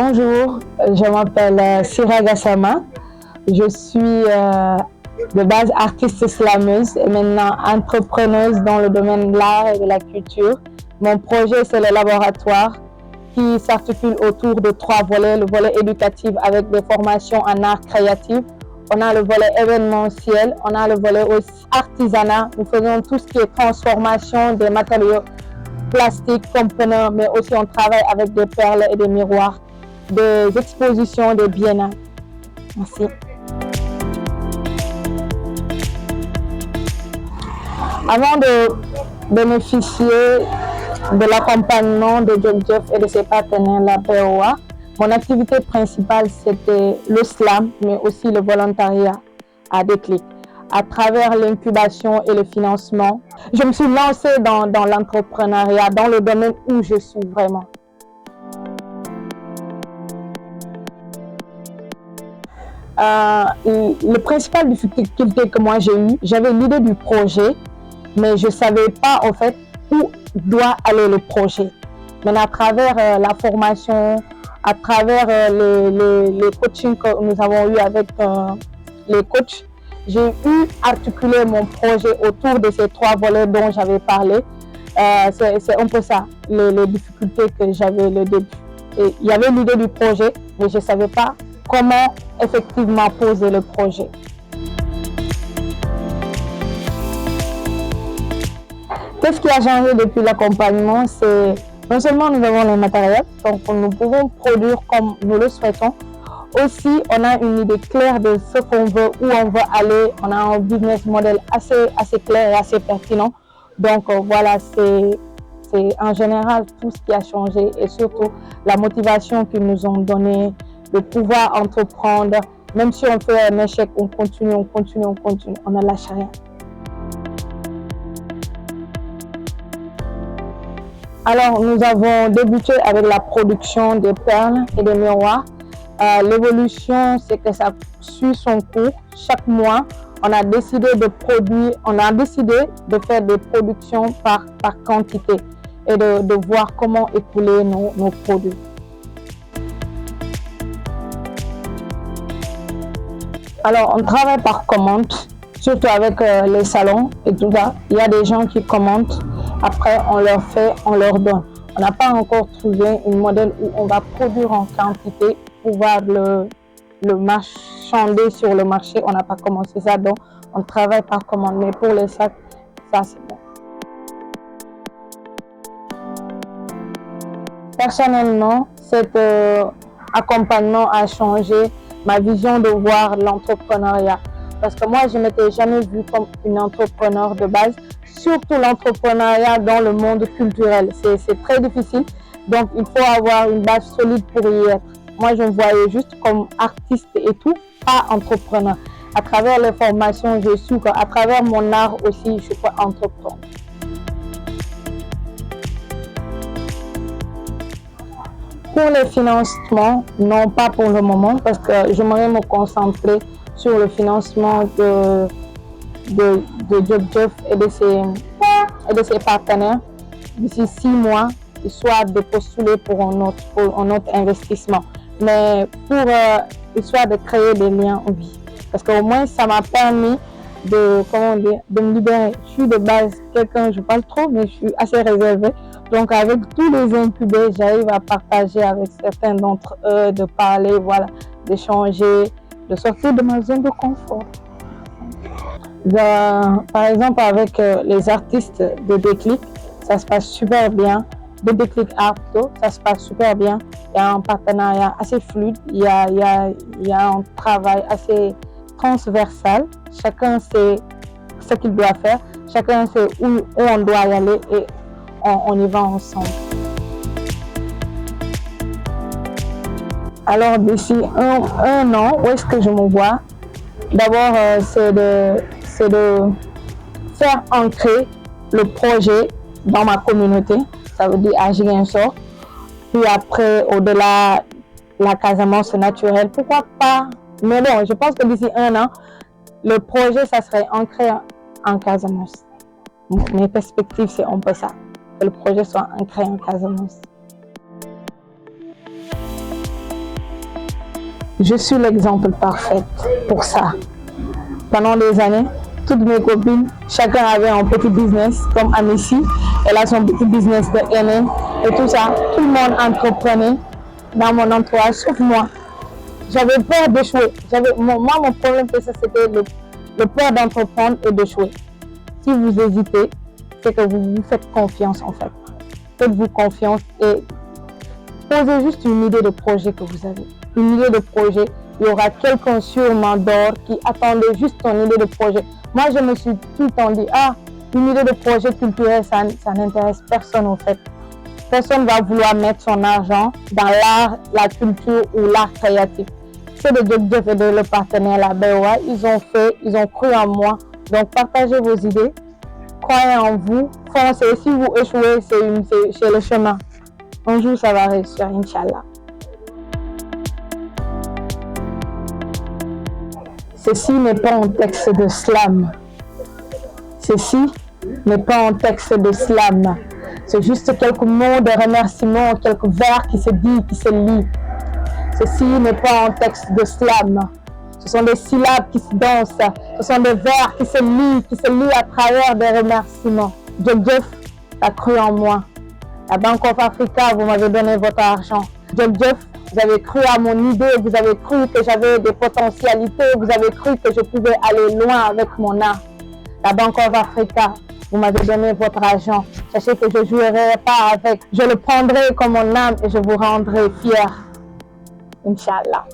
Bonjour, je m'appelle Sira Gassama. Je suis de base artiste slameuse et maintenant entrepreneuse dans le domaine de l'art et de la culture. Mon projet, c'est le laboratoire qui s'articule autour de 3 volets. Le volet éducatif avec des formations en art créatif. On a le volet événementiel, on a le volet aussi artisanat. Nous faisons tout ce qui est transformation des matériaux plastiques, components, mais aussi on travaille avec des perles et des miroirs, des expositions, des biennales. Merci. Avant de bénéficier de l'accompagnement de Job Jeff et de ses partenaires, la POA, mon activité principale, c'était le slam, mais aussi le volontariat à Déclic. À travers l'incubation et le financement, je me suis lancée dans l'entrepreneuriat, dans le domaine où je suis vraiment. La principale difficulté que moi j'ai eue, j'avais l'idée du projet, mais je ne savais pas en fait où doit aller le projet. Mais à travers la formation, à travers les coachings que nous avons eu avec les coachs, j'ai eu articulé mon projet autour de ces 3 volets dont j'avais parlé. C'est un peu ça, les difficultés que j'avais le début. Et il y avait l'idée du projet, mais je ne savais pas comment effectivement poser le projet. Qu'est-ce qui a changé depuis l'accompagnement? C'est non seulement nous avons le matériel, donc nous pouvons produire comme nous le souhaitons. Aussi, on a une idée claire de ce qu'on veut, où on veut aller. On a un business model assez clair et assez pertinent. Donc voilà, c'est en général tout ce qui a changé et surtout la motivation qu'ils nous ont donnée de pouvoir entreprendre. Même si on fait un échec, on continue, on ne lâche rien. Alors, nous avons débuté avec la production des perles et des miroirs. L'évolution, c'est que ça suit son cours. Chaque mois, on a décidé de faire des productions par quantité et de voir comment écouler nos produits. Alors, on travaille par commande, surtout avec les salons et tout ça. Il y a des gens qui commandent, après on leur fait, on leur donne. On n'a pas encore trouvé un modèle où on va produire en quantité, pouvoir le marchander sur le marché. On n'a pas commencé ça, donc on travaille par commande. Mais pour les sacs, ça c'est bon. Personnellement, cet accompagnement a changé ma vision de voir l'entrepreneuriat. Parce que moi, je ne m'étais jamais vue comme une entrepreneur de base, surtout l'entrepreneuriat dans le monde culturel. C'est très difficile, donc il faut avoir une base solide pour y être. Moi, je me voyais juste comme artiste et tout, pas entrepreneur. À travers les formations, j'ai su qu'à travers mon art aussi, je peux entreprendre. Pour les financements, non, pas pour le moment, parce que j'aimerais me concentrer sur le financement de Job Jeff et de ses partenaires d'ici 6 mois, histoire de postuler pour un autre investissement. Mais pour histoire de créer des liens, oui. Parce qu'au moins, ça m'a permis de me libérer. Je suis de base quelqu'un, je parle trop, mais je suis assez réservée. Donc avec tous les incubés, j'arrive à partager avec certains d'entre eux, de parler, voilà, d'échanger, de sortir de ma zone de confort. Par exemple, avec les artistes de Déclic, ça se passe super bien. De Déclic Art, ça se passe super bien. Il y a un partenariat assez fluide, il y a un travail assez transversal. Chacun sait ce qu'il doit faire, chacun sait où on doit y aller et on y va ensemble. Alors d'ici un an, où est-ce que je me vois? D'abord, c'est de faire ancrer le projet dans ma communauté, ça veut dire agir un sort. Puis après, au-delà, la Casamance naturelle, pourquoi pas? Mais bon, je pense que d'ici un an, le projet, ça serait ancré en Casamance. Mes perspectives, c'est un peu ça, que le projet soit ancré en Casamance. Je suis l'exemple parfait pour ça. Pendant des années, toutes mes copines, chacun avait un petit business, comme Amici, elle a son petit business de aînés et tout ça. Tout le monde entreprenait dans mon entourage, sauf moi. J'avais peur d'échouer. Mon problème, c'était le peur d'entreprendre et d'échouer. Si vous hésitez, c'est que vous vous faites confiance en fait. Faites-vous confiance et posez juste une idée de projet que vous avez. Une idée de projet, il y aura quelqu'un sûrement d'or qui attendait juste ton idée de projet. Moi, je me suis tout le temps dit, une idée de projet culturel, ça n'intéresse personne en fait. Personne ne va vouloir mettre son argent dans l'art, la culture ou l'art créatif. C'est de Job Jeff et de le partenaire la BOA, ils ont cru en moi. Donc, partagez vos idées, croyez en vous, foncez. Si vous échouez, c'est le chemin. Un jour, ça va réussir, Inch'Allah. Ceci n'est pas un texte de slam. Ceci n'est pas un texte de slam. C'est juste quelques mots de remerciement, quelques vers qui se disent, qui se lisent. Ceci n'est pas un texte de slam. Ce sont des syllabes qui se dansent. Ce sont des vers qui se lisent à travers des remerciements. Job Jeff a cru en moi. La Bank of Africa, vous m'avez donné votre argent. Job Jeff, vous avez cru à mon idée, vous avez cru que j'avais des potentialités, vous avez cru que je pouvais aller loin avec mon art. La Bank of Africa, vous m'avez donné votre argent. Sachez que je ne jouerai pas avec. Je le prendrai comme mon âme et je vous rendrai fier. Inch'Allah.